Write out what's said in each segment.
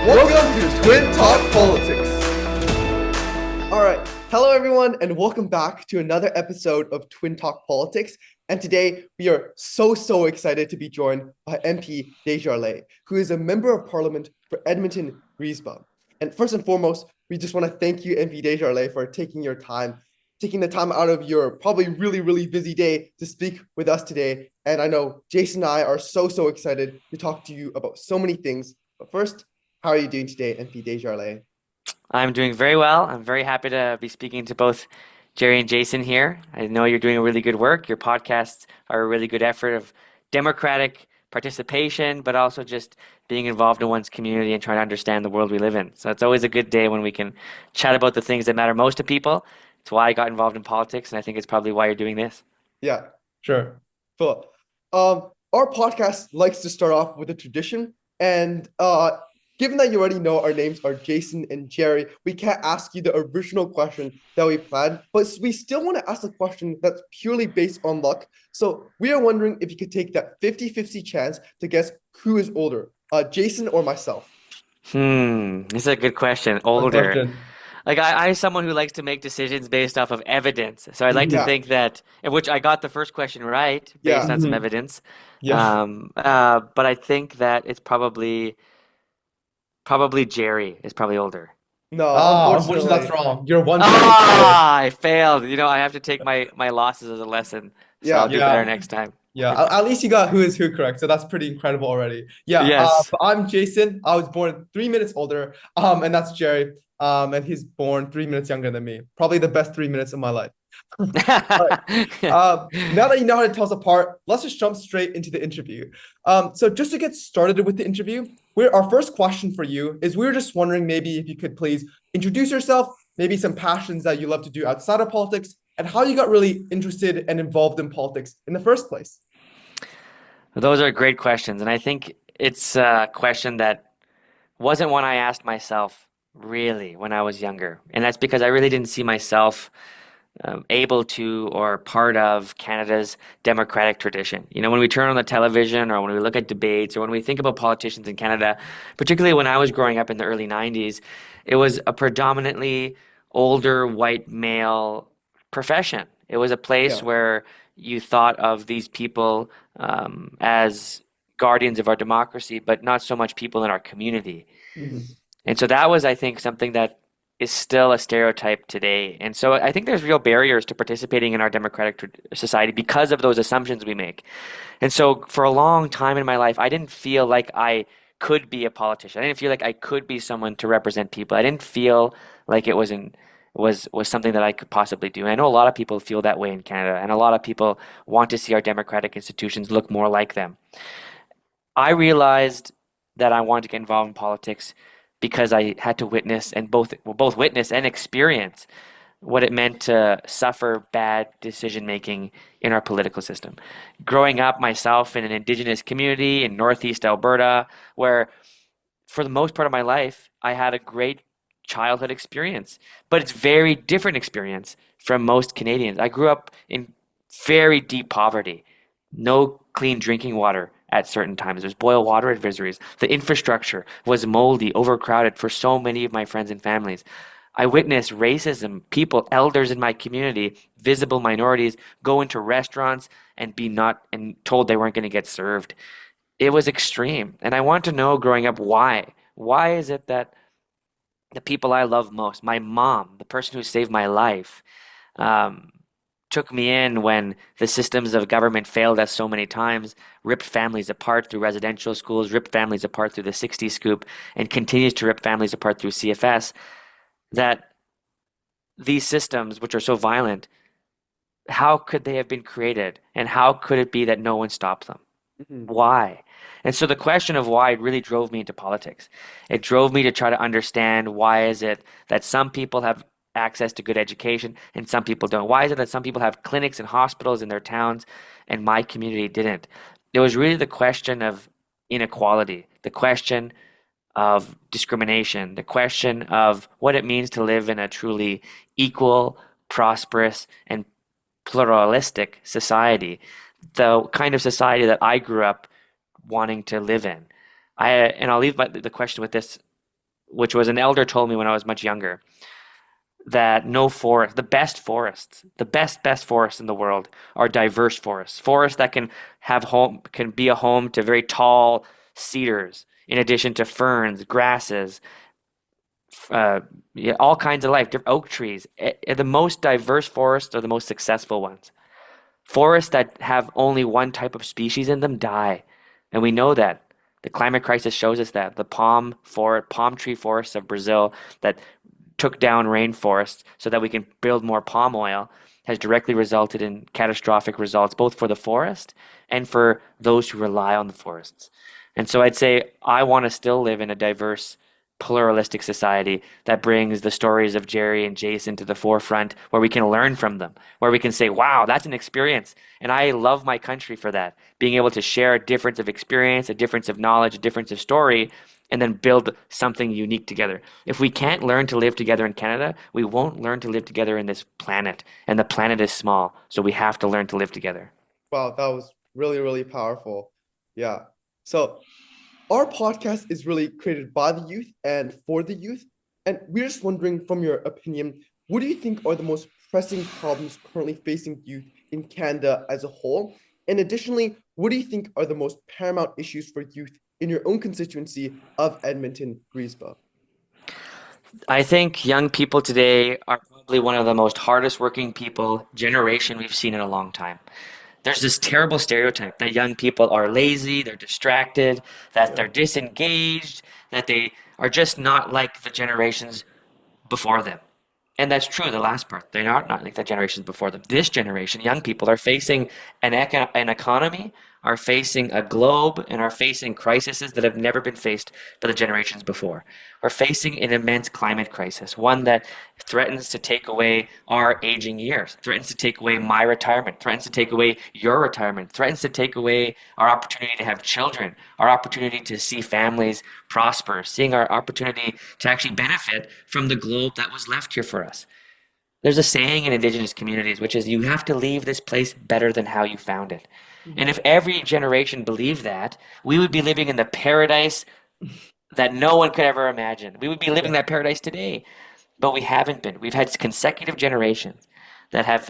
Welcome to Twin Talk Politics. All right. Hello, everyone, and welcome back to another episode of Twin Talk Politics. And today we are so excited to be joined by MP Desjarlais, who is a member of parliament for Edmonton Griesbach. And first and foremost, we just want to thank you, MP Desjarlais, for taking the time out of your probably really busy day to speak with us today. And I know Jason and I are so excited to talk to you about so many things. But first, how are you doing today, MP Desjarlais? I'm doing very well. I'm very happy to be speaking to both Jerry and Jason here. I know you're doing a really good work. Your podcasts are a really good effort of democratic participation, but also just being involved in one's community and trying to understand the world we live in. So it's always a good day when we can chat about the things that matter most to people. It's why I got involved in politics, and I think it's probably why you're doing this. Yeah, sure. Cool. Our podcast likes to start off with a tradition, and given that you already know our names are Jason and Jerry, we can't ask you the original question that we planned, but we still want to ask a question that's purely based on luck. So we are wondering if you could take that 50-50 chance to guess who is older, Jason or myself. This is a good question. Older. Like I'm someone who likes to make decisions based off of evidence. So I'd like to Yeah. think that, in which I got the first question right based Yeah. on some evidence. Yeah. But I think that it's probably Jerry is probably older. No, Unfortunately, that's unfortunately. wrong. You're one point away. I failed. I have to take my losses as a lesson. So Yeah. I'll do Yeah. better next time. Yeah, at least you got who is who correct, so that's pretty incredible already. Yeah, Yes. but I'm Jason. I was born 3 minutes older, and that's Jerry. And he's born 3 minutes younger than me. Probably the best 3 minutes of my life. Now that you know how to tell us apart, let's just jump straight into the interview. So just to get started with the interview, our first question for you is we were just wondering maybe if you could please introduce yourself, maybe some passions that you love to do outside of politics, and how you got really interested and involved in politics in the first place. Those are great questions, and I think it's a question that wasn't one I asked myself really when I was younger, and that's because I really didn't see myself able to or part of Canada's democratic tradition. When we turn on the television or when we look at debates or when we think about politicians in Canada, particularly when I was growing up in the early 90s, it was a predominantly older white male profession. It was a place where you thought of these people as guardians of our democracy, but not so much people in our community. Mhm. And so that was, I think, something that is still a stereotype today. And so I think there's real barriers to participating in our democratic society because of those assumptions we make. And so for a long time in my life, I didn't feel like I could be a politician. I didn't feel like I could be someone to represent people. I didn't feel like it was something that I could possibly do. And I know a lot of people feel that way in Canada, and a lot of people want to see our democratic institutions look more like them. I realized that I wanted to get involved in politics because I had to witness and both witness and experience what it meant to suffer bad decision making in our political system. Growing up myself in an Indigenous community in Northeast Alberta, where for the most part of my life, I had a great childhood experience, but it's very different experience from most Canadians. I grew up in very deep poverty, no clean drinking water at certain times. There's boil water advisories. The infrastructure was moldy, overcrowded for so many of my friends and families. I witnessed racism, people, elders in my community, visible minorities, go into restaurants and and told they weren't going to get served. It was extreme. And I want to know growing up why. Why is it that the people I love most, my mom, the person who saved my life, took me in when the systems of government failed us so many times, ripped families apart through residential schools, ripped families apart through the 60s scoop, and continues to rip families apart through CFS, that these systems, which are so violent, how could they have been created? And how could it be that no one stopped them? Mhm. Why? And so the question of why really drove me into politics. It drove me to try to understand why is it that some people have access to good education and some people don't? Why is it that some people have clinics and hospitals in their towns and my community didn't? It was really the question of inequality, the question of discrimination, the question of what it means to live in a truly equal, prosperous, and pluralistic society, the kind of society that I grew up wanting to live in. And I'll leave the question with this which was an elder told me when I was much younger, that no forest, the best forests, the best forests in the world are diverse forests. Forests that can be a home to very tall cedars, in addition to ferns, grasses, yeah, all kinds of life, oak trees. The most diverse forests are the most successful ones. Forests that have only one type of species in them die. And we know that. The climate crisis shows us that. The palm tree forests of Brazil that took down rainforests so that we can build more palm oil has directly resulted in catastrophic results, both for the forest and for those who rely on the forests. And so I'd say I want to still live in a diverse, pluralistic society that brings the stories of Jerry and Jason to the forefront, where we can learn from them, where we can say, wow, that's an experience. And I love my country for that. Being able to share a difference of experience, a difference of knowledge, a difference of story, and then build something unique together. If we can't learn to live together in Canada, we won't learn to live together in this planet. And the planet is small, so we have to learn to live together. Wow, that was really, really powerful. Yeah. So our podcast is really created by the youth and for the youth. And we're just wondering, from your opinion, what do you think are the most pressing problems currently facing youth in Canada as a whole? And additionally, what do you think are the most paramount issues for youth in your own constituency of Edmonton Griesbach? I think young people today are probably one of the most hardest working generation we've seen in a long time. There's this terrible stereotype that young people are lazy, they're distracted, that they're disengaged, that they are just not like the generations before them. And that's true, the last part. They're not like the generations before them. This generation, young people, are facing an economy, are facing a globe, and are facing crises that have never been faced by the generations before. We're facing an immense climate crisis, one that threatens to take away our aging years, threatens to take away my retirement, threatens to take away your retirement, threatens to take away our opportunity to have children, our opportunity to see families prosper, seeing our opportunity to actually benefit from the globe that was left here for us. There's a saying in Indigenous communities, which is you have to leave this place better than how you found it. And if every generation believed that, we would be living in the paradise that no one could ever imagine. We would be living that paradise today, but we haven't been. We've had consecutive generations that have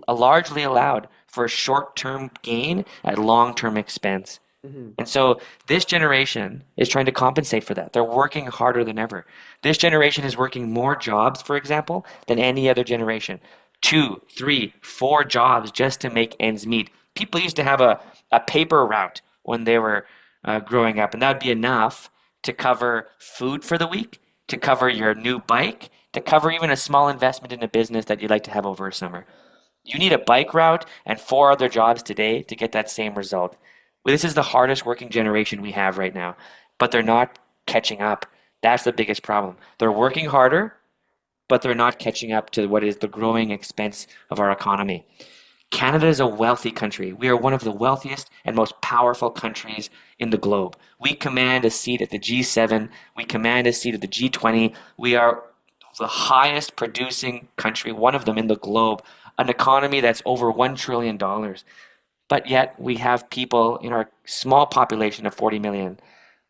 largely allowed for short-term gain at long-term expense. And so this generation is trying to compensate for that. They're working harder than ever. This generation is working more jobs, for example, than any other generation. 2, 3, 4 jobs just to make ends meet. People used to have a paper route when they were growing up, and that would be enough to cover food for the week, to cover your new bike, to cover even a small investment in a business that you'd like to have over a summer. You need a bike route and 4 other jobs today to get that same result. This is the hardest working generation we have right now, but they're not catching up. That's the biggest problem. They're working harder, but they're not catching up to what is the growing expense of our economy. Canada is a wealthy country. We are one of the wealthiest and most powerful countries in the globe. We command a seat at the G7. We command a seat at the G20. We are the highest producing country, one of them in the globe, an economy that's over $1 trillion. But yet we have people in our small population of 40 million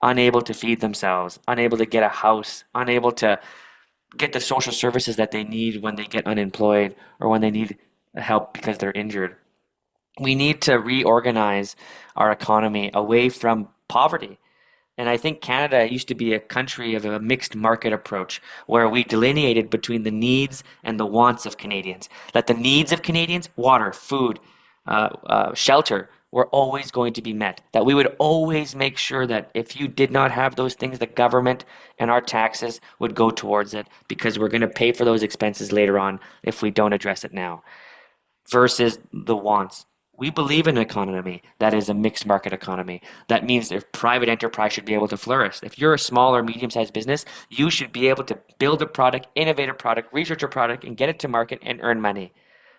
unable to feed themselves, unable to get a house, unable to get the social services that they need when they get unemployed or when they need help because they're injured. We need to reorganize our economy away from poverty. And I think Canada used to be a country of a mixed market approach where we delineated between the needs and the wants of Canadians. That the needs of Canadians, water, food, shelter, were always going to be met. That we would always make sure that if you did not have those things, the government and our taxes would go towards it because we're going to pay for those expenses later on if we don't address it now. Versus the wants. We believe in an economy that is a mixed market economy. That means that private enterprise should be able to flourish. If you're a small or medium-sized business, you should be able to build a product, innovate a product, research a product, and get it to market and earn money.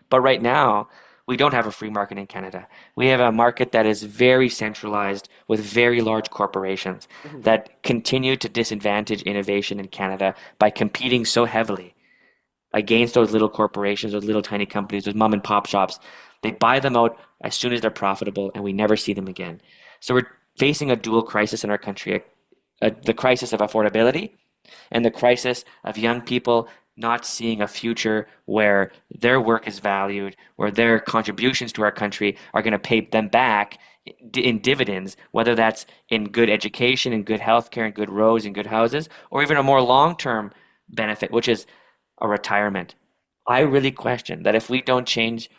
But right now, we don't have a free market in Canada. We have a market that is very centralized with very large corporations that continue to disadvantage innovation in Canada by competing so heavily against those little corporations, those little tiny companies, those mom and pop shops. They buy them out as soon as they're profitable and we never see them again. So we're facing a dual crisis in our country, the crisis of affordability and the crisis of young people not seeing a future where their work is valued, where their contributions to our country are going to pay them back in dividends, whether that's in good education, in good healthcare, in good roads, in good houses, or even a more long-term benefit, which is a retirement. I really question that if we don't change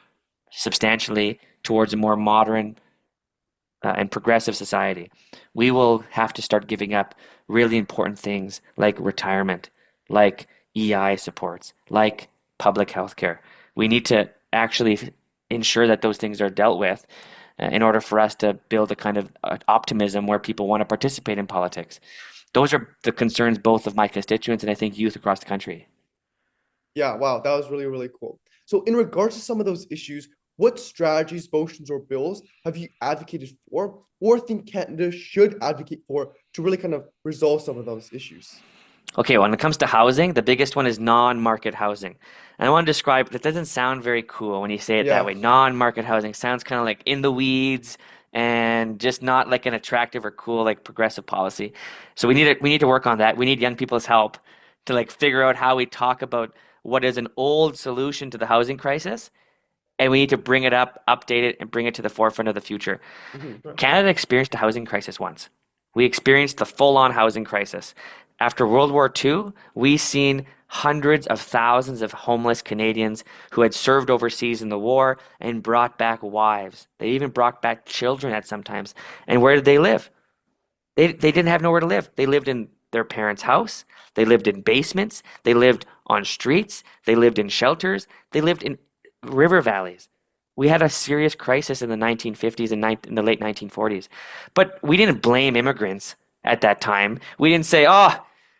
substantially towards a more modern and progressive society, we will have to start giving up really important things like retirement, like EI supports, like public health care. We need to actually ensure that those things are dealt with in order for us to build a kind of optimism where people want to participate in politics. Those are the concerns both of my constituents and I think youth across the country. Yeah, wow, that was really, really cool. So in regards to some of those issues, what strategies, motions, or bills have you advocated for or think Canada should advocate for to really kind of resolve some of those issues? Okay, when it comes to housing, the biggest one is non-market housing. And I want to describe, that doesn't sound very cool when you say it that Yeah, way. Non-market housing sounds kind of like in the weeds and just not like an attractive or cool like progressive policy. So we need to work on that. We need young people's help to like figure out how we talk about what is an old solution to the housing crisis, and we need to bring it up, update it, and bring it to the forefront of the future. right. Canada experienced a housing crisis once. We experienced the full-on housing crisis. After World War II, we seen hundreds of thousands of homeless Canadians who had served overseas in the war and brought back wives. They even brought back children at sometimes. And where did they live? They didn't have nowhere to live. They lived in their parents' house. They lived in basements. They lived on streets. They lived in shelters. They lived in river valleys. We had a serious crisis in the 1950s and in the late 1940s. But we didn't blame immigrants at that time. We didn't say, oh,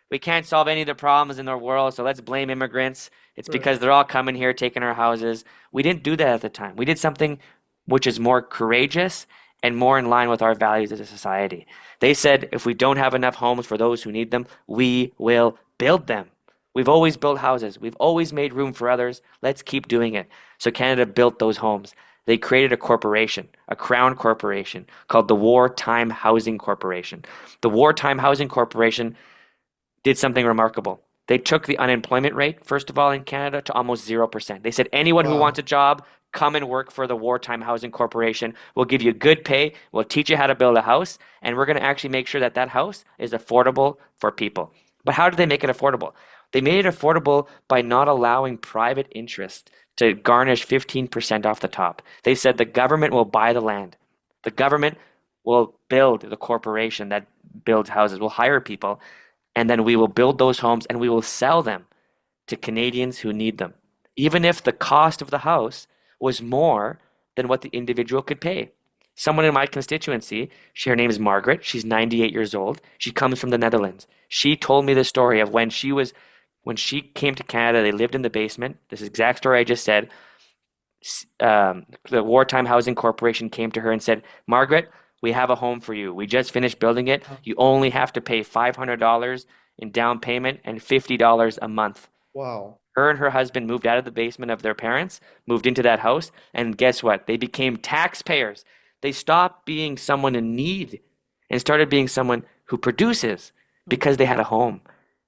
we can't solve any of the problems in the world, so let's blame immigrants. It's Right. because they're all coming here, taking our houses. We didn't do that at the time. We did something which is more courageous and more in line with our values as a society. They said, if we don't have enough homes for those who need them, we will build them. We've always built houses. We've always made room for others. Let's keep doing it. So Canada built those homes. They created a corporation, a crown corporation called the Wartime Housing Corporation. The Wartime Housing Corporation did something remarkable. They took the unemployment rate, first of all, in Canada to almost 0%. They said, anyone who wants Wow. a job, come and work for the Wartime Housing Corporation. We'll give you good pay. We'll teach you how to build a house. And we're going to actually make sure that that house is affordable for people. But how did they make it affordable? They made it affordable by not allowing private interest to garnish 15% off the top. They said the government will buy the land. The government will build the corporation that builds houses. We'll hire people, and then we will build those homes and we will sell them to Canadians who need them, even if the cost of the house was more than what the individual could pay. Someone in my constituency, her name is Margaret. She's 98 years old. She comes from the Netherlands. She told me the story of when she came to Canada, they lived in the basement. This exact story I just said. The Wartime Housing Corporation came to her and said, Margaret, we have a home for you. We just finished building it. You only have to pay $500 in down payment and $50 a month. Wow. Her and her husband moved out of the basement of their parents, moved into that house, and guess what? They became taxpayers. They stopped being someone in need and started being someone who produces because they had a home.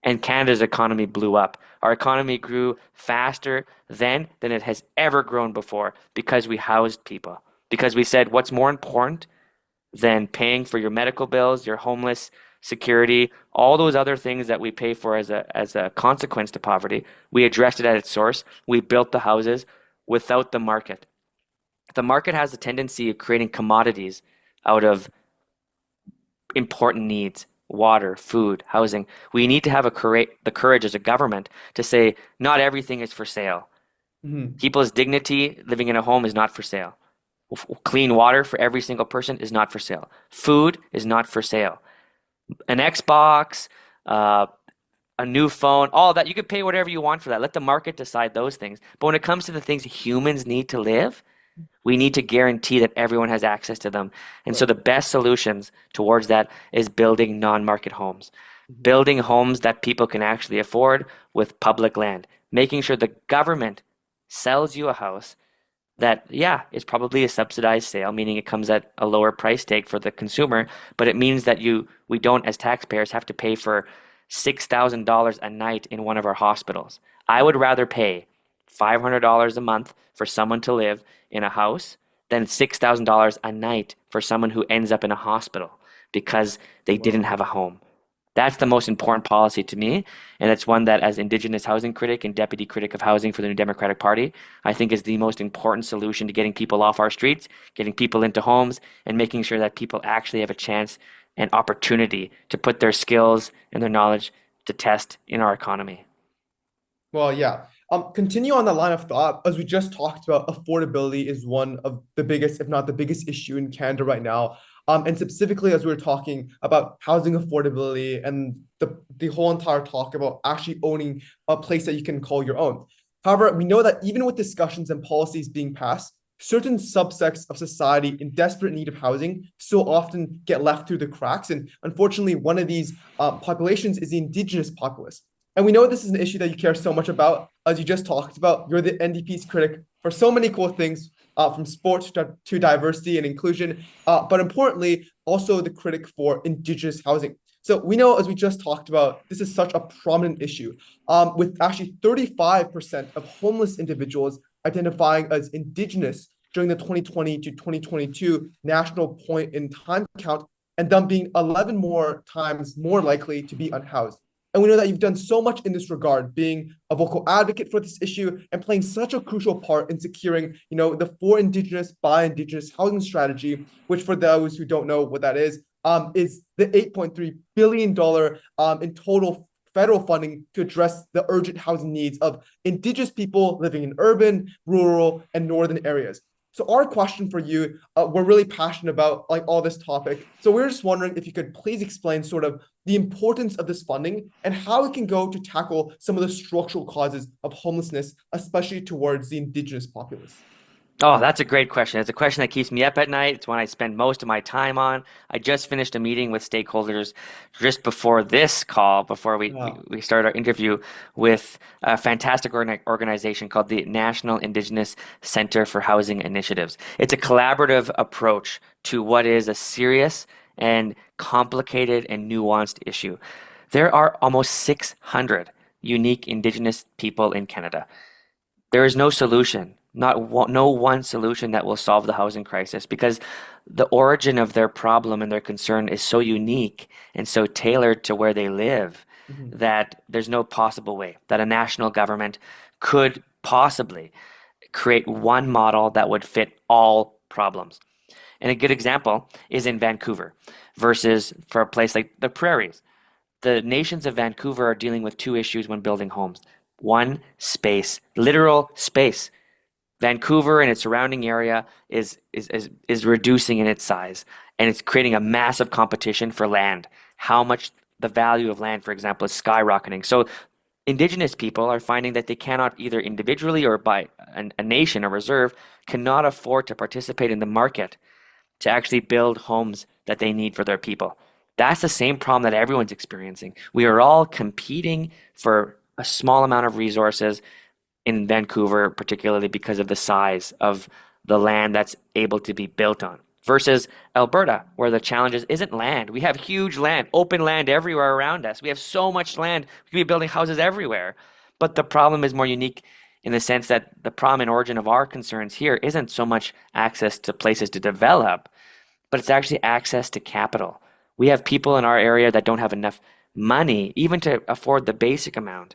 And Canada's economy blew up. Our economy grew faster then than it has ever grown before because we housed people. Because we said, what's more important than paying for your medical bills, your homeless security, all those other things that we pay for as a consequence to poverty? We addressed it at its source. We built the houses without the market. The market has a tendency of creating commodities out of important needs: water, food, housing. We need to have the courage as a government to say, not everything is for sale. Mhm. People's dignity living in a home is not for sale. Clean water for every single person is not for sale. Food is not for sale. An Xbox, a new phone, all that, you could pay whatever you want for that. Let the market decide those things. But when it comes to the things humans need to live, we need to guarantee that everyone has access to them. And so Right. the best solutions towards that is building non-market homes, Mhm. building homes that people can actually afford with public land, making sure the government sells you a house that, yeah, is probably a subsidized sale, meaning it comes at a lower price tag for the consumer, but it means that we don't, as taxpayers, have to pay for $6,000 a night in one of our hospitals. I would rather pay $500 a month for someone to live in a house than $6,000 a night for someone who ends up in a hospital because they didn't Wow. have a home. That's the most important policy to me, and it's one that, as Indigenous housing critic and deputy critic of housing for the New Democratic Party, I think is the most important solution to getting people off our streets, getting people into homes, and making sure that people actually have a chance and opportunity to put their skills and their knowledge to test in our economy. Well, yeah. Continue on the line of thought. As we just talked about, affordability is one of the biggest, if not the biggest issue in Canada right now. And specifically, as we were talking about housing affordability and the whole entire talk about actually owning a place that you can call your own. However, we know that even with discussions and policies being passed, certain subsects of society in desperate need of housing so often get left through the cracks. And unfortunately, one of these populations is the Indigenous populace. And we know this is an issue that you care so much about. As you just talked about, you're the NDP's critic for so many cool things, from sports to diversity and inclusion, but importantly, also the critic for Indigenous housing. So we know, as we just talked about, this is such a prominent issue, with actually 35% of homeless individuals identifying as Indigenous during the 2020 to 2022 national point in time count, and them being 11 more times more likely to be unhoused. And we know that you've done so much in this regard, being a vocal advocate for this issue and playing such a crucial part in securing, the For Indigenous by Indigenous housing strategy, which, for those who don't know what that is the $8.3 billion in total federal funding to address the urgent housing needs of Indigenous people living in urban, rural, and northern areas. So our question for you, we're really passionate about all this topic. So we're just wondering if you could please explain sort of the importance of this funding and how it can go to tackle some of the structural causes of homelessness, especially towards the Indigenous populace. Oh, that's a great question. It's a question that keeps me up at night. It's one I spend most of my time on. I just finished a meeting with stakeholders just before this call, before Wow. we started our interview, with a fantastic organization called the National Indigenous Center for Housing Initiatives. It's a collaborative approach to what is a serious and complicated and nuanced issue. There are almost 600 unique Indigenous people in Canada. There is no solution, no one solution that will solve the housing crisis, because the origin of their problem and their concern is so unique and so tailored to where they live Mhm. that there's no possible way that a national government could possibly create one model that would fit all problems. And a good example is in Vancouver versus for a place like the Prairies. The nations of Vancouver are dealing with two issues when building homes. One, space, literal space. Vancouver and its surrounding area is reducing in its size, and it's creating a massive competition for land. How much the value of land, for example, is skyrocketing. So Indigenous people are finding that they cannot, either individually or by a nation, a reserve, cannot afford to participate in the market to actually build homes that they need for their people. That's the same problem that everyone's experiencing. We are all competing for a small amount of resources in Vancouver, particularly because of the size of the land that's able to be built on, versus Alberta, where the challenge isn't land. We have huge land, open land everywhere around us. We have so much land, we could be building houses everywhere. But the problem is more unique in the sense that the problem and origin of our concerns here isn't so much access to places to develop, but it's actually access to capital. We have people in our area that don't have enough money even to afford the basic amount.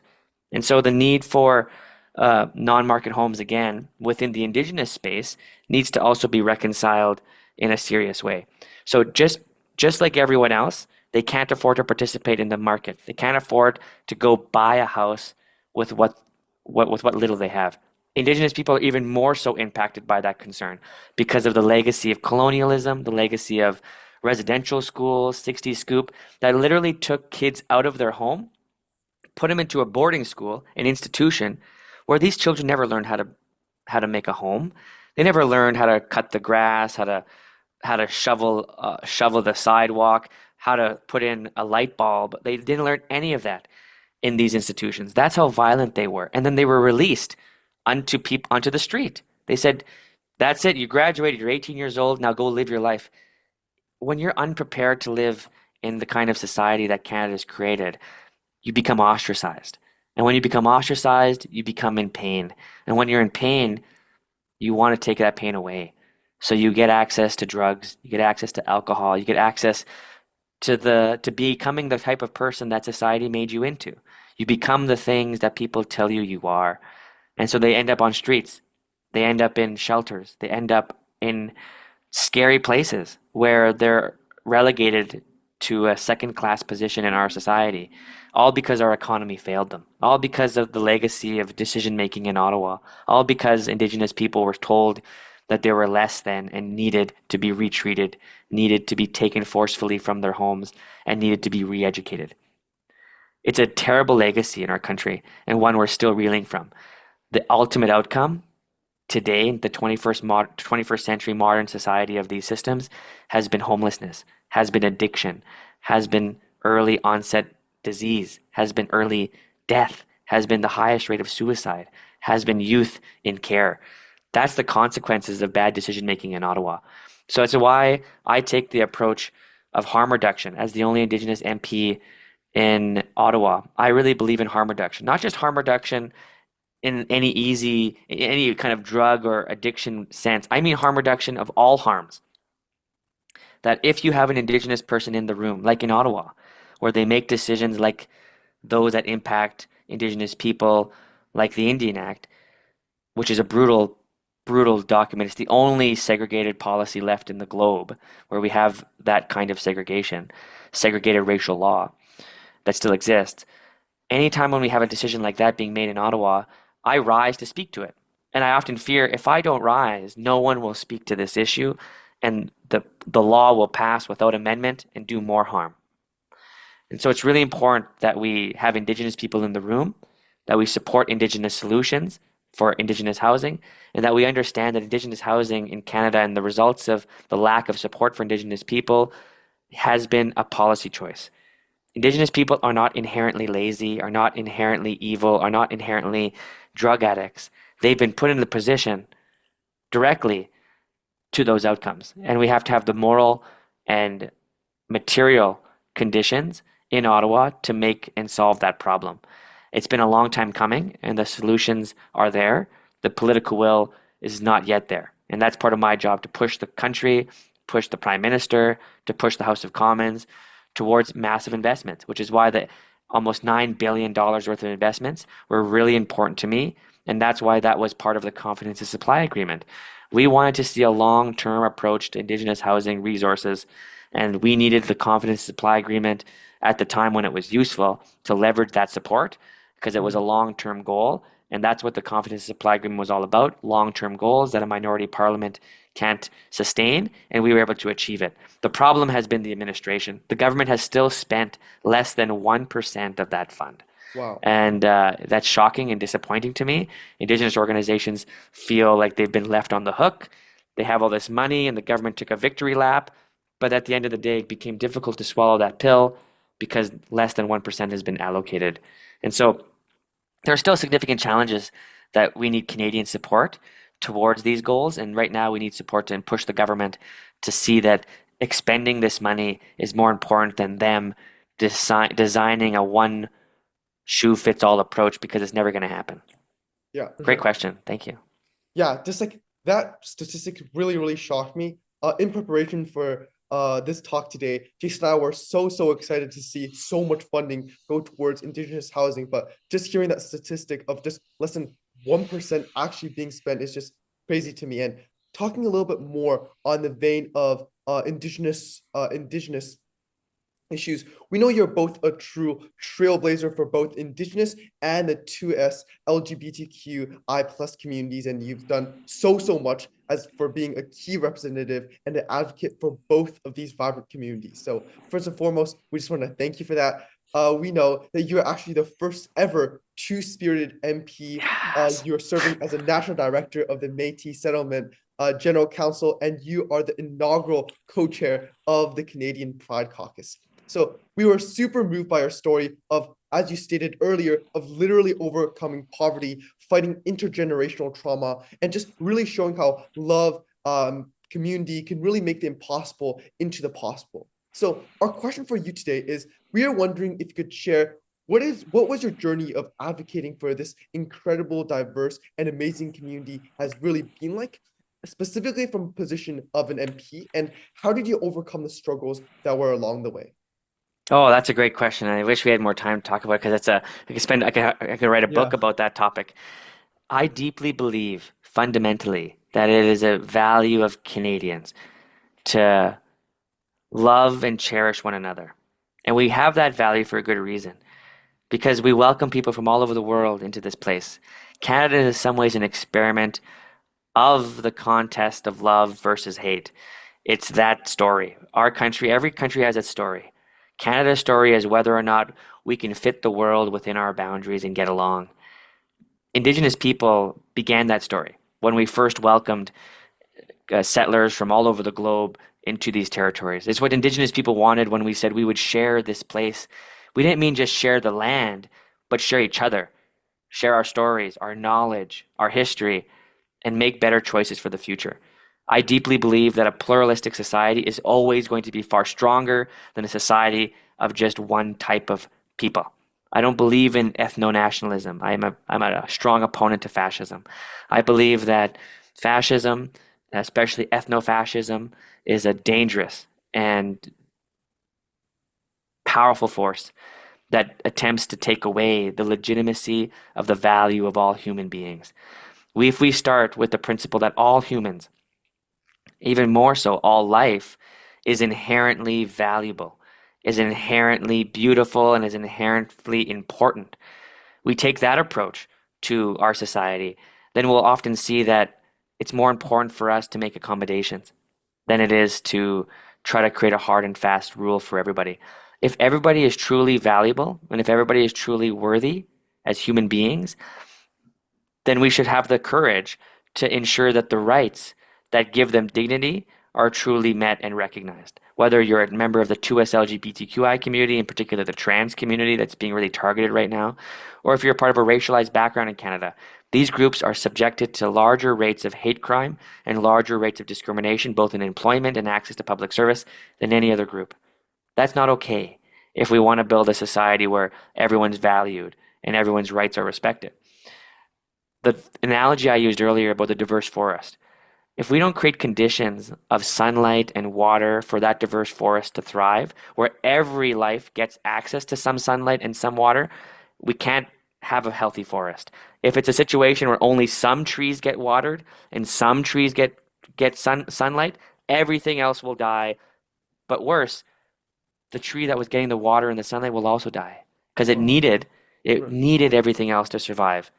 And so the need for non-market homes, again, within the Indigenous space needs to also be reconciled in a serious way. So just like everyone else, they can't afford to participate in the market. They can't afford to go buy a house with what little they have. Indigenous people are even more so impacted by that concern because of the legacy of colonialism, the legacy of residential schools, 60 scoop, that literally took kids out of their home, put them into a boarding school, an institution where these children never learned how to make a home. They never learned how to cut the grass, how to shovel the sidewalk, how to put in a light bulb. They didn't learn any of that in these institutions. That's how violent they were. And then they were released onto the street. They said, "That's it. You graduated. You're 18 years old. Now go live your life." When you're unprepared to live in the kind of society that Canada's created, you become ostracized. And when you become ostracized, you become in pain. And when you're in pain, you want to take that pain away. So you get access to drugs, you get access to alcohol, you get access to becoming the type of person that society made you into. You become the things that people tell you you are. And so they end up on streets. They end up in shelters. They end up in scary places where they're relegated to a second class position in our society, all because our economy failed them, all because of the legacy of decision making in Ottawa, all because Indigenous people were told that they were less than and needed to be retreated, needed to be taken forcefully from their homes, and needed to be re educated. It's a terrible legacy in our country and one we're still reeling from. The ultimate outcome today, the 21st century modern society of these systems, has been homelessness, has been addiction, has been early onset disease, has been early death, has been the highest rate of suicide, has been youth in care. That's the consequences of bad decision making in Ottawa. So it's why I take the approach of harm reduction as the only Indigenous MP in Ottawa. I really believe in harm reduction, not just harm reduction in any kind of drug or addiction sense. I mean harm reduction of all harms. That if you have an Indigenous person in the room, like in Ottawa, where they make decisions like those that impact Indigenous people, like the Indian Act, which is a brutal document. It's the only segregated policy left in the globe where we have that kind of segregated racial law that still exists. Anytime when we have a decision like that being made in Ottawa, I rise to speak to it. And I often fear if I don't rise, no one will speak to this issue, and the law will pass without amendment and do more harm. And so it's really important that we have Indigenous people in the room, that we support Indigenous solutions for Indigenous housing, and that we understand that Indigenous housing in Canada and the results of the lack of support for Indigenous people has been a policy choice. Indigenous people are not inherently lazy, are not inherently evil, are not inherently drug addicts. They've been put in the position directly to those outcomes. And we have to have the moral and material conditions in Ottawa to make and solve that problem. It's been a long time coming, and the solutions are there. The political will is not yet there. And that's part of my job, to push the country, push the Prime Minister, to push the House of Commons towards massive investments, which is why the almost $9 billion worth of investments were really important to me. And that's why that was part of the Confidence and Supply Agreement. We wanted to see a long-term approach to Indigenous housing resources, and we needed the Confidence and Supply Agreement at the time when it was useful to leverage that support, because it was a long-term goal. And that's what the Confidence and Supply Agreement was all about, long-term goals that a minority parliament can't sustain, and we were able to achieve it. The problem has been the administration. The government has still spent less than 1% of that fund. Wow. And that's shocking and disappointing to me. Indigenous organizations feel like they've been left on the hook. They have all this money, and the government took a victory lap. But at the end of the day, it became difficult to swallow that pill because less than 1% has been allocated. And so there are still significant challenges that we need Canadian support towards these goals. And right now we need support to push the government to see that expending this money is more important than them designing a one shoe fits all approach, because it's never going to happen. Yeah. Great question. Thank you. Yeah, just like that statistic really shocked me. In preparation for this talk today, Jason and I were so excited to see so much funding go towards Indigenous housing, but just hearing that statistic of just less than 1% actually being spent is just crazy to me. And talking a little bit more on the vein of Indigenous issues, we know you're both a true trailblazer for both Indigenous and the 2S LGBTQI plus communities, and you've done so much as for being a key representative and an advocate for both of these vibrant communities. So first and foremost, we just want to thank you for that. We know that you're actually the first ever two-spirited MP. Yes. You're serving as a national director of the Métis Settlement General Council, and you are the inaugural co-chair of the Canadian Pride Caucus. So we were super moved by your story of, as you stated earlier, of literally overcoming poverty, fighting intergenerational trauma, and just really showing how love, community can really make the impossible into the possible. So our question for you today is, we are wondering if you could share what was your journey of advocating for this incredible, diverse, and amazing community has really been like, specifically from a position of an MP? And how did you overcome the struggles that were along the way? Oh, that's a great question. I wish we had more time to talk about it because I could write a Yeah. book about that topic. I deeply believe fundamentally that it is a value of Canadians to love and cherish one another. And we have that value for a good reason because we welcome people from all over the world into this place. Canada is in some ways an experiment of the contest of love versus hate. It's that story. Our country, every country has its story. Canada's story is whether or not we can fit the world within our boundaries and get along. Indigenous people began that story when we first welcomed settlers from all over the globe into these territories. It's what Indigenous people wanted when we said we would share this place. We didn't mean just share the land, but share each other, share our stories, our knowledge, our history, and make better choices for the future. I deeply believe that a pluralistic society is always going to be far stronger than a society of just one type of people. I don't believe in ethno-nationalism. I'm a strong opponent to fascism. I believe that fascism, especially ethno-fascism, is a dangerous and powerful force that attempts to take away the legitimacy of the value of all human beings. If we start with the principle that all humans, even more so, all life, is inherently valuable, is inherently beautiful, and is inherently important, we take that approach to our society, then we'll often see that it's more important for us to make accommodations than it is to try to create a hard and fast rule for everybody. If everybody is truly valuable and if everybody is truly worthy as human beings, then we should have the courage to ensure that the rights that give them dignity are truly met and recognized. Whether you're a member of the 2S LGBTQI community, in particular the trans community that's being really targeted right now, or if you're part of a racialized background in Canada, these groups are subjected to larger rates of hate crime and larger rates of discrimination, both in employment and access to public service, than any other group. That's not okay if we want to build a society where everyone's valued and everyone's rights are respected. The analogy I used earlier about the diverse forest, if we don't create conditions of sunlight and water for that diverse forest to thrive, where every life gets access to some sunlight and some water, we can't have a healthy forest. If it's a situation where only some trees get watered and some trees get sunlight, everything else will die. But worse, the tree that was getting the water and the sunlight will also die because it Right. needed everything else to survive.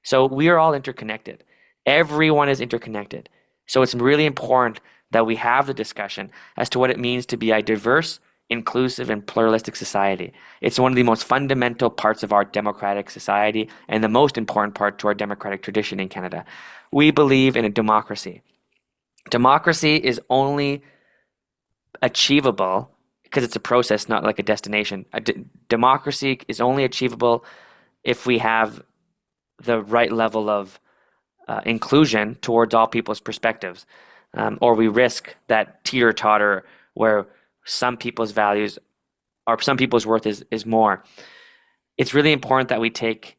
So we are all interconnected. Everyone is interconnected. So it's really important that we have the discussion as to what it means to be a diverse, inclusive, and pluralistic society. It's one of the most fundamental parts of our democratic society and the most important part to our democratic tradition in Canada. We believe in a democracy. Democracy is only achievable because it's a process, not like a destination. Democracy is only achievable if we have the right level of inclusion towards all people's perspectives, or we risk that teeter-totter where some people's values or some people's worth is more. It's really important that we take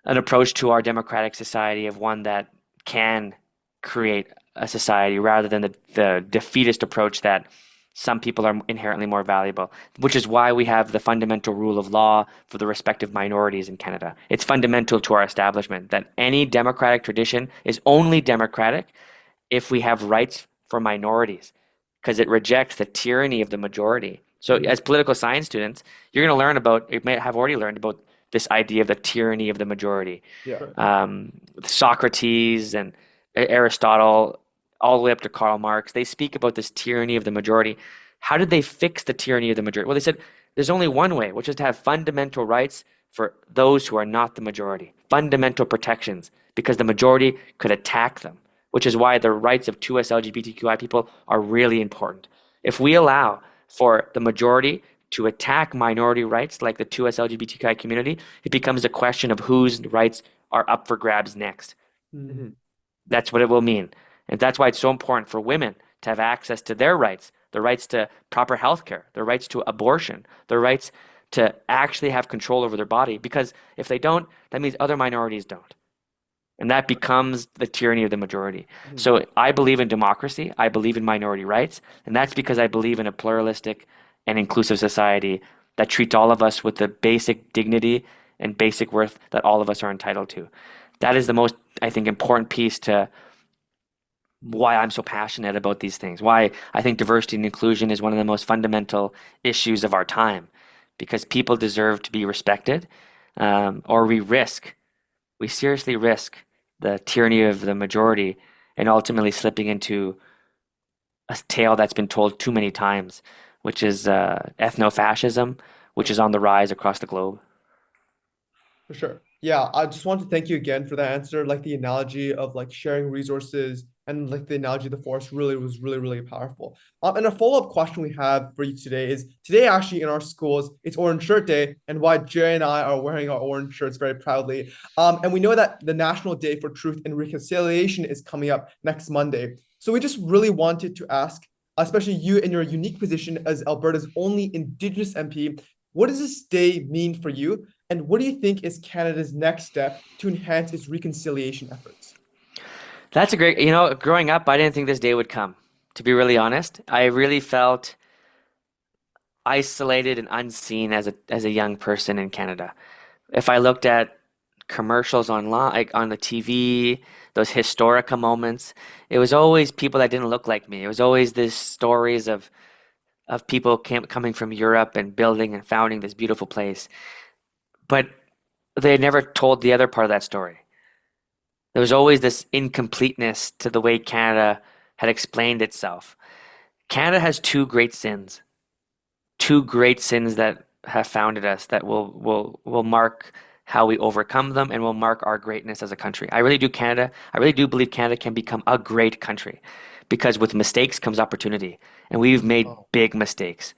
an approach to our democratic society of one that can create a society rather than the defeatist approach that some people are inherently more valuable, which is why we have the fundamental rule of law for the respective minorities in Canada. It's fundamental to our establishment that any democratic tradition is only democratic if we have rights for minorities, because it rejects the tyranny of the majority. So as political science students, you're going to learn about, you may have already learned about this idea of the tyranny of the majority. Yeah. Socrates and Aristotle, all the way up to Karl Marx, they speak about this tyranny of the majority. How did they fix the tyranny of the majority? Well, they said there's only one way, which is to have fundamental rights for those who are not the majority, fundamental protections, because the majority could attack them, which is why the rights of 2S LGBTQI people are really important. If we allow for the majority to attack minority rights like the 2S LGBTQI community, it becomes a question of whose rights are up for grabs next. Mhm. That's what it will mean. And that's why it's so important for women to have access to their rights, the rights to proper health care, the rights to abortion, the rights to actually have control over their body, because if they don't, that means other minorities don't. And that becomes the tyranny of the majority. Mhm. So I believe in democracy. I believe in minority rights. And that's because I believe in a pluralistic and inclusive society that treats all of us with the basic dignity and basic worth that all of us are entitled to. That is the most, I think, important piece to why I'm so passionate about these things, why I think diversity and inclusion is one of the most fundamental issues of our time, because people deserve to be respected, or we seriously risk the tyranny of the majority and ultimately slipping into a tale that's been told too many times, which is ethno-fascism, which is on the rise across the globe. For sure. Yeah, I just want to thank you again for that answer. Like the analogy of like sharing resources and like the analogy of the forest really was really powerful. And a follow-up question we have for you today is today actually in our schools, it's Orange Shirt Day, and why Jay and I are wearing our orange shirts very proudly. And we know that the National Day for Truth and Reconciliation is coming up next Monday. So we just really wanted to ask, especially you in your unique position as Alberta's only Indigenous MP, what does this day mean for you? And what do you think is Canada's next step to enhance its reconciliation efforts? That's a great, growing up, I didn't think this day would come, to be really honest. I really felt isolated and unseen as a young person in Canada. If I looked at commercials online, like on the TV, those historica moments, it was always people that didn't look like me. It was always these stories of people coming from Europe and building and founding this beautiful place. But they never told the other part of that story. There was always this incompleteness to the way Canada had explained itself. Canada has two great sins that have founded us that will mark how we overcome them and will mark our greatness as a country. I really do believe Canada can become a great country, because with mistakes comes opportunity, and we've made Oh, big mistakes.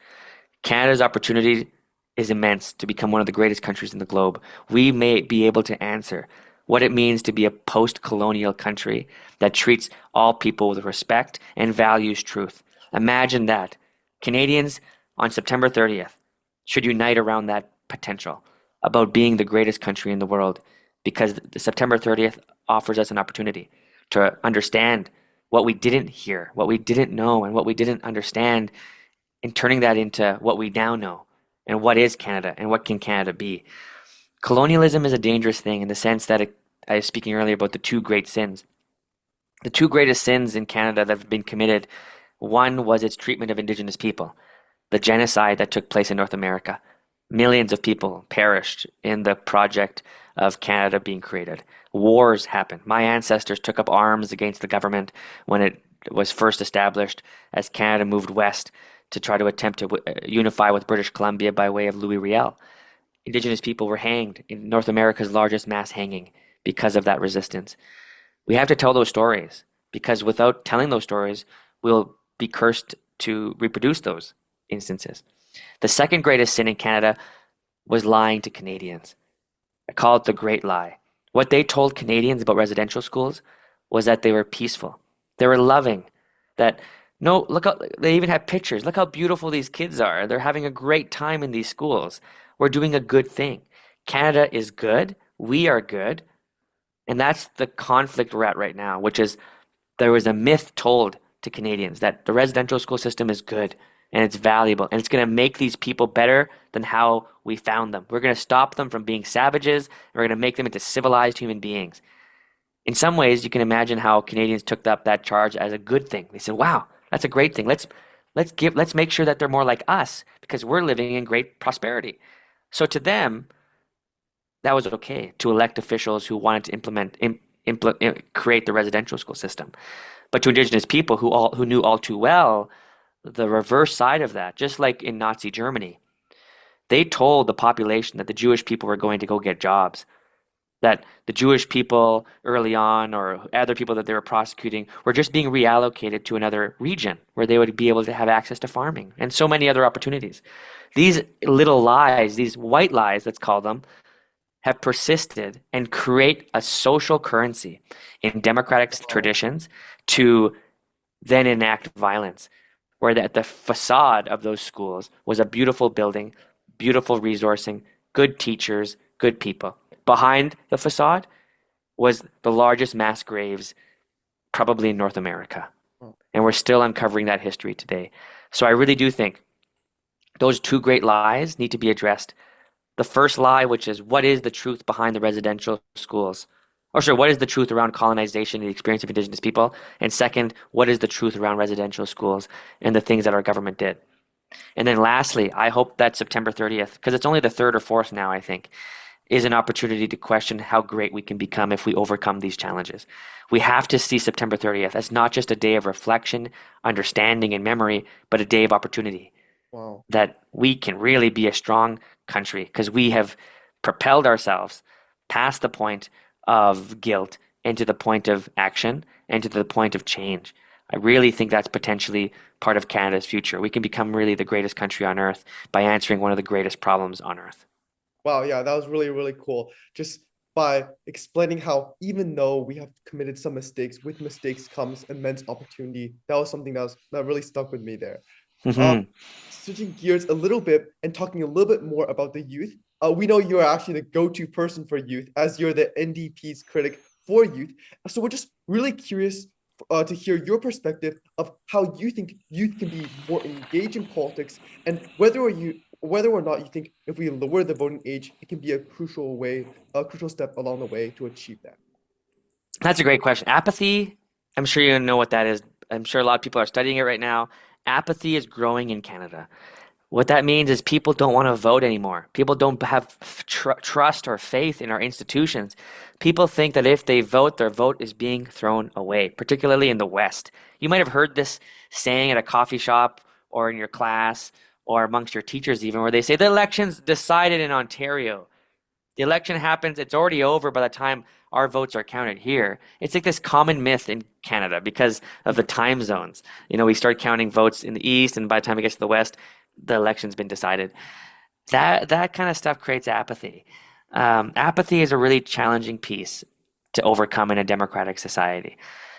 Canada's opportunity is immense to become one of the greatest countries in the globe. We may be able to answer what it means to be a post-colonial country that treats all people with respect and values truth. Imagine that. Canadians on September 30th should unite around that potential about being the greatest country in the world, because the September 30th offers us an opportunity to understand what we didn't hear, what we didn't know, and what we didn't understand, and turning that into what we now know and what is Canada and what can Canada be. Colonialism is a dangerous thing in the sense that I was speaking earlier about the two great sins. The two greatest sins in Canada that have been committed, one was its treatment of Indigenous people, the genocide that took place in North America. Millions of people perished in the project of Canada being created. Wars happened. My ancestors took up arms against the government when it was first established, as Canada moved west to try to attempt to unify with British Columbia by way of Louis Riel. Indigenous people were hanged in North America's largest mass hanging because of that resistance. We have to tell those stories, because without telling those stories, we'll be cursed to reproduce those instances. The second greatest sin in Canada was lying to Canadians. I call it the Great Lie. What they told Canadians about residential schools was that they were peaceful, they were loving, that no, look how they even have pictures. Look how beautiful these kids are. They're having a great time in these schools. We're doing a good thing. Canada is good. We are good. And that's the conflict we're at right now, which is there was a myth told to Canadians that the residential school system is good and it's valuable and it's going to make these people better than how we found them. We're going to stop them from being savages, and we're going to make them into civilized human beings. In some ways, you can imagine how Canadians took up that charge as a good thing. They said, "Wow, that's a great thing. Let's make sure that they're more like us because we're living in great prosperity." So to them, that was okay to elect officials who wanted to create the residential school system. But to Indigenous people who knew all too well the reverse side of that, just like in Nazi Germany, they told the population that the Jewish people were going to go get jobs, that the Jewish people early on or other people that they were prosecuting were just being reallocated to another region where they would be able to have access to farming and so many other opportunities. These little lies, these white lies, let's call them, have persisted and create a social currency in democratic traditions to then enact violence, where the facade of those schools was a beautiful building beautiful resourcing, good teachers, good people. Behind the facade was the largest mass graves probably in North America. Wow. And we're still uncovering that history today. So I really do think those two great lies need to be addressed. The first lie, which is what is the truth behind the residential schools? Or sorry, what is the truth around colonization and the experience of Indigenous people? And second, what is the truth around residential schools and the things that our government did? And then lastly, I hope that September 30th, because it's only the third or fourth now, I think, is an opportunity to question how great we can become if we overcome these challenges. We have to see September 30th as not just a day of reflection, understanding, and memory, but a day of opportunity. Wow. That we can really be a strong country because we have propelled ourselves past the point of guilt into the point of action and to the point of change. I really think that's potentially part of Canada's future. We can become really the greatest country on earth by answering one of the greatest problems on earth. Wow, yeah, that was really, really cool. Just by explaining how even though we have committed some mistakes, with mistakes comes immense opportunity. That was something that really stuck with me there. Um, Mhm. Switching gears a little bit and talking a little bit more about the youth. We know you are actually the go-to person for youth, as you're the NDP's critic for youth. So we're just really curious to hear your perspective of how you think youth can be more engaged in politics, and whether or not you think if we lower the voting age, it can be a crucial step along the way to achieve that. That's a great question. Apathy, I'm sure you know what that is. I'm sure a lot of people are studying it right now. Apathy is growing in Canada. What that means is people don't want to vote anymore. People don't have trust or faith in our institutions. People think that if they vote, their vote is being thrown away, particularly in the West. You might have heard this saying at a coffee shop or in your class or amongst your teachers even, where they say the election's decided in Ontario. The election happens, it's already over by the time our votes are counted here. It's like this common myth in Canada because of the time zones. We start counting votes in the east, and by the time it gets to the west, the election's been decided. That kind of stuff creates apathy. Apathy is a really challenging piece to overcome in a democratic society.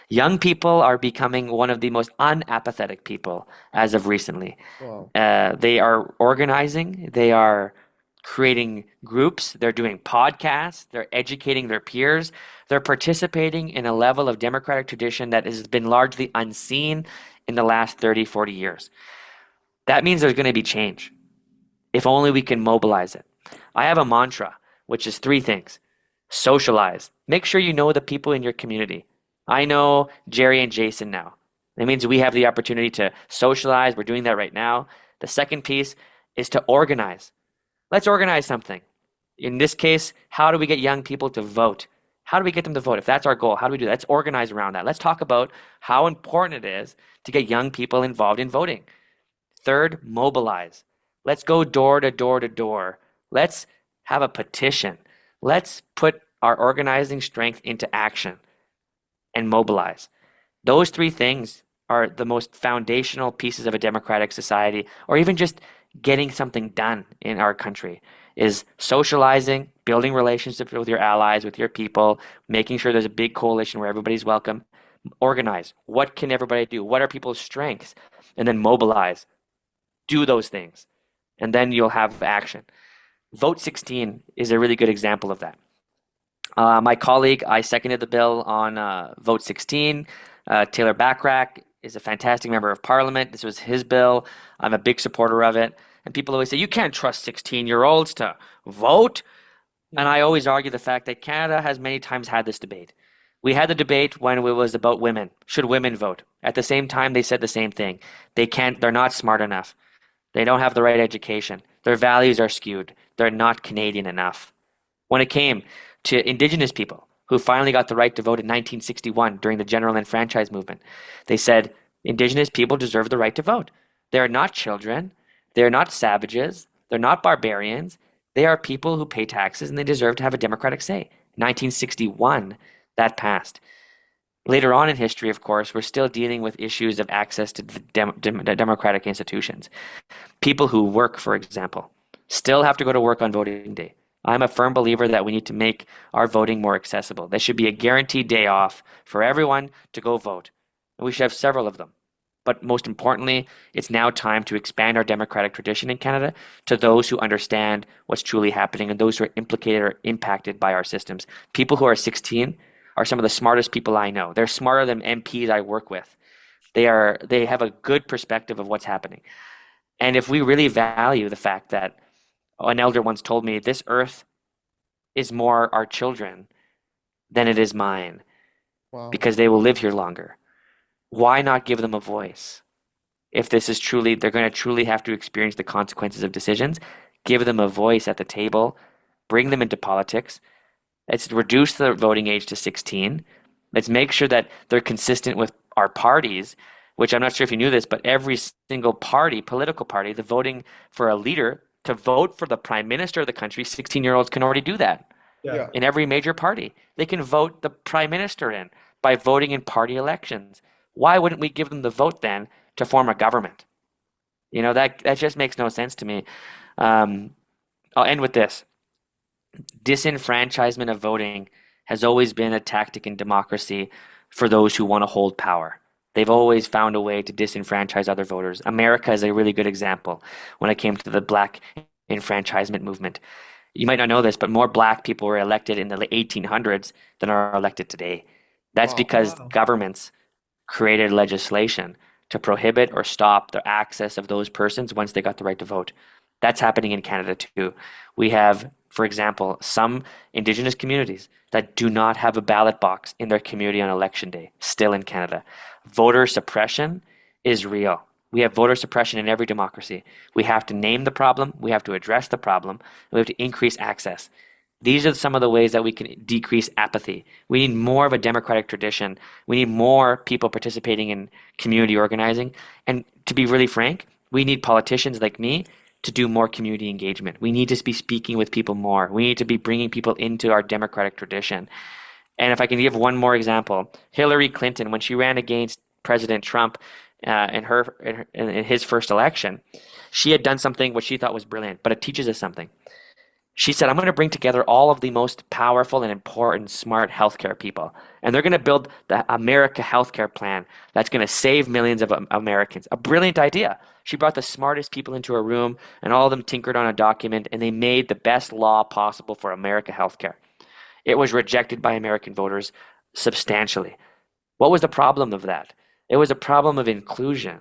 Young people are becoming one of the most unapathetic people as of recently. Wow. They are organizing, they are creating groups, they're doing podcasts, they're educating their peers, they're participating in a level of democratic tradition that has been largely unseen in the last 30, 40 years. That means there's going to be change, if only we can mobilize it. I have a mantra, which is three things. Socialize. Make sure you know the people in your community. I know Jerry and Jason now. That means we have the opportunity to socialize. We're doing that right now. The second piece is to organize. Let's organize something. In this case, how do we get young people to vote? How do we get them to vote? If that's our goal, how do we do that? Let's organize around that. Let's talk about how important it is to get young people involved in voting. Third, mobilize. Let's go door to door to door. Let's have a petition. Let's put our organizing strength into action and mobilize. Those three things are the most foundational pieces of a democratic society, or even just getting something done in our country, is socializing, building relationships with your allies, with your people, making sure there's a big coalition where everybody's welcome. Organize. What can everybody do? What are people's strengths? And then mobilize. Do those things. And then you'll have action. Vote 16 is a really good example of that. My colleague, I seconded the bill on Vote 16. Taylor Backrack is a fantastic member of parliament. This was his bill. I'm a big supporter of it. And people always say, you can't trust 16-year-olds to vote. And I always argue the fact that Canada has many times had this debate. We had the debate when it was about women. Should women vote? At the same time, they said the same thing. They're not smart enough. They don't have the right education. Their values are skewed. They're not Canadian enough. When it came to Indigenous people who finally got the right to vote in 1961 during the general enfranchise movement, they said Indigenous people deserve the right to vote. They are not children. They are not savages. They're not barbarians. They are people who pay taxes and they deserve to have a democratic say. 1961, that passed. Later on in history, of course, we're still dealing with issues of access to the democratic institutions. People who work, for example, still have to go to work on voting day. I'm a firm believer that we need to make our voting more accessible. There should be a guaranteed day off for everyone to go vote. And we should have several of them. But most importantly, it's now time to expand our democratic tradition in Canada to those who understand what's truly happening and those who are implicated or impacted by our systems. People who are 16 are some of the smartest people I know. They're smarter than MPs I work with. They have a good perspective of what's happening. And if we really value the fact that an elder once told me, this earth is more our children than it is mine Wow. because they will live here longer. Why not give them a voice? If this is truly, they're going to truly have to experience the consequences of decisions, give them a voice at the table, bring them into politics. Let's reduce the voting age to 16. Let's make sure that they're consistent with our parties, which I'm not sure if you knew this, but every single party, political party, the voting for a leader to vote for the prime minister of the country, 16-year-olds can already do that Yeah. in every major party. They can vote the prime minister in by voting in party elections. Why wouldn't we give them the vote then to form a government? That just makes no sense to me. I'll end with this. Disenfranchisement of voting has always been a tactic in democracy for those who want to hold power. They've always found a way to disenfranchise other voters. America is a really good example when it came to the black enfranchisement movement. You might not know this, but more black people were elected in the 1800s than are elected today. That's Wow. because Wow. governments created legislation to prohibit or stop the access of those persons once they got the right to vote. That's happening in Canada too. We have, for example, some Indigenous communities that do not have a ballot box in their community on election day, still in Canada. Voter suppression is real. We have voter suppression in every democracy. We have to name the problem, we have to address the problem, and we have to increase access. These are some of the ways that we can decrease apathy. We need more of a democratic tradition. We need more people participating in community organizing. And to be really frank, we need politicians like me to do more community engagement. We need to be speaking with people more. We need to be bringing people into our democratic tradition. And if I can give one more example, Hillary Clinton, when she ran against President Trump in his first election, she had done something which she thought was brilliant, but it teaches us something. She said, I'm going to bring together all of the most powerful and important, smart healthcare people. And they're going to build the America healthcare plan that's going to save millions of Americans. A brilliant idea. She brought the smartest people into a room, and all of them tinkered on a document, and they made the best law possible for America healthcare. It was rejected by American voters substantially. What was the problem of that? It was a problem of inclusion.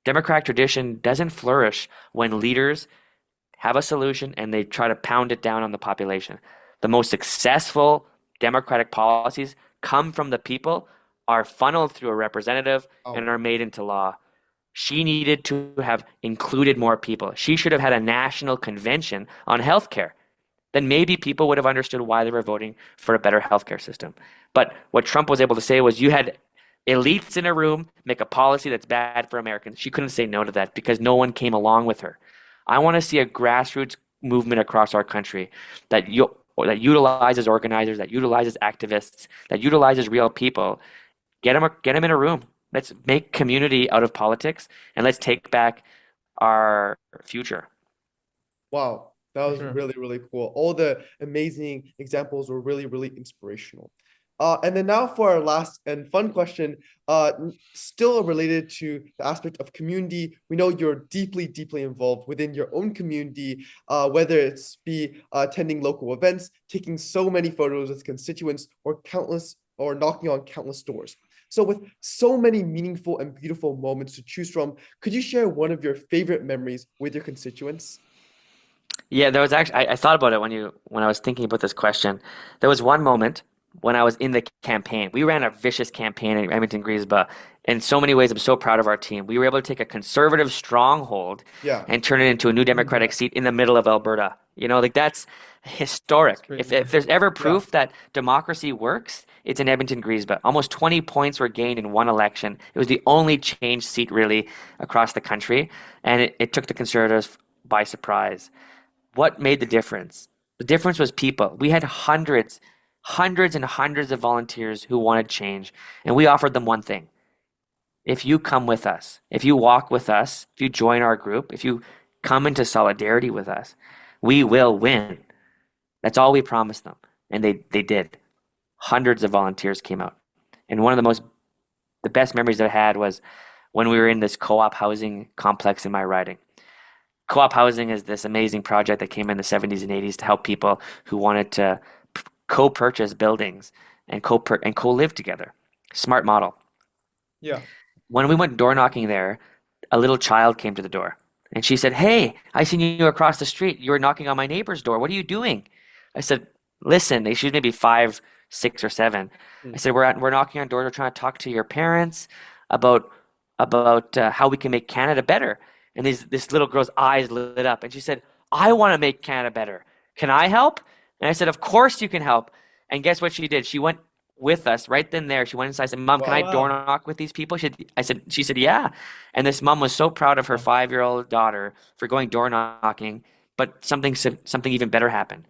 Democratic tradition doesn't flourish when leaders have a solution and they try to pound it down on the population. The most successful democratic policies come from the people, are funneled through a representative, and are made into law. She needed to have included more people. She should have had a national convention on healthcare. Then maybe people would have understood why they were voting for a better healthcare system. But what Trump was able to say was you had elites in a room make a policy that's bad for Americans. She couldn't say no to that because no one came along with her. I want to see a grassroots movement across our country that utilizes organizers, that utilizes activists, that utilizes real people. Get them in a room. Let's make community out of politics, and let's take back our future. Wow, that was Sure. really, really cool. All the amazing examples were really, really inspirational. And then now for our last and fun question, still related to the aspect of community. We know you're deeply, deeply involved within your own community, whether it's attending local events, taking so many photos with constituents, or knocking on countless doors. So with so many meaningful and beautiful moments to choose from, could you share one of your favorite memories with your constituents? Yeah, there was actually I thought about it when I was thinking about this question. There was one moment when I was in the campaign. We ran a vicious campaign in Edmonton Griesbach. In so many ways, I'm so proud of our team. We were able to take a conservative stronghold Yeah. and turn it into a new Democratic seat in the middle of Alberta. That's historic. That's If there's ever proof that democracy works, it's in Edmonton Griesbach. Almost 20 points were gained in one election. It was the only changed seat really across the country, and it took the Conservatives by surprise. What made the difference? The difference was people. We had hundreds and hundreds of volunteers who wanted change, and we offered them one thing. If you come with us, if you walk with us, if you join our group, if you come into solidarity with us, we will win. That's all we promised them, and they did. Hundreds of volunteers came out, and one of the best memories I had was when we were in this co-op housing complex in my riding. Co-op housing is this amazing project that came in the 70s and 80s to help people who wanted to co-purchase buildings and co-live together. Smart model. Yeah. When we went door knocking there, a little child came to the door and she said, "Hey, I seen you across the street. You were knocking on my neighbor's door. What are you doing?" I said, "Listen," she was maybe 5, 6, or 7. I Mm. said, "We're knocking on doors. We're trying to talk to your parents about how we can make Canada better." And this little girl's eyes lit up and she said, "I want to make Canada better. Can I help?" And I said, "Of course you can help." And guess what she did? She went with us right then there. She went inside and said, "Mom, can I door Wow. knock with these people?" She said, "Yeah." And this mom was so proud of her Wow. 5-year-old daughter for going door knocking, but something even better happened.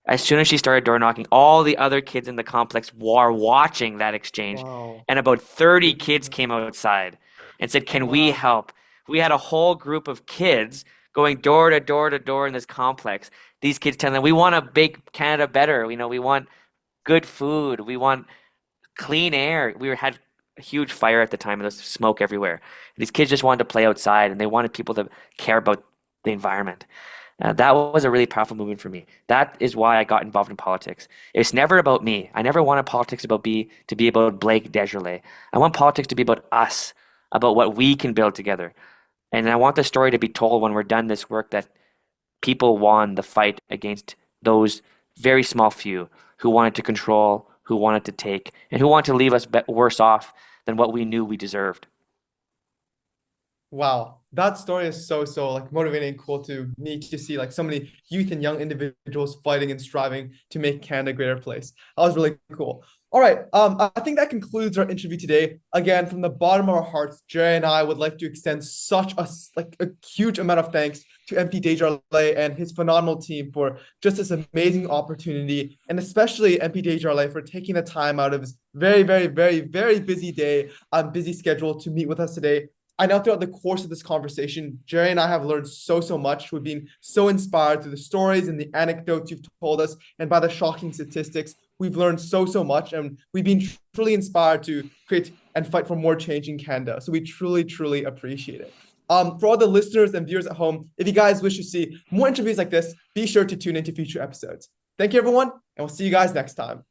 As soon as she started door knocking, all the other kids in the complex were watching that exchange, Wow. and about 30 kids came outside and said, "Can we Wow. help?" We had a whole group of kids going door to door to door in this complex. These kids telling them, "We want to make Canada better. We want good food. We want clean air." We had a huge fire at the time and there was smoke everywhere. These kids just wanted to play outside and they wanted people to care about the environment. That was a really powerful movement for me. That is why I got involved in politics. It's never about me. I never wanted politics to be about Blake Desjarlais. I want politics to be about us, about what we can build together. And I want the story to be told when we're done this work that people won the fight against those very small few who wanted to control, who wanted to take, and who wanted to leave us worse off than what we knew we deserved. Wow, that story is so like motivating and cool to me to see like so many youth and young individuals fighting and striving to make Canada a greater place. That was really cool. All right, I think that concludes our interview today. Again, from the bottom of our hearts, Jerry and I would like to extend such a huge amount of thanks to MP Desjarlais and his phenomenal team for just this amazing opportunity, and especially MP Desjarlais for taking the time out of his very busy day, busy schedule to meet with us today. I know throughout the course of this conversation, Jerry and I have learned so much. We've been so inspired through the stories and the anecdotes you've told us, and by the shocking statistics. We've learned so much, and we've been truly inspired to create and fight for more change in Canada. So we truly appreciate it. For all the listeners and viewers at home, if you guys wish to see more interviews like this, be sure to tune into future episodes. Thank you, everyone, and we'll see you guys next time.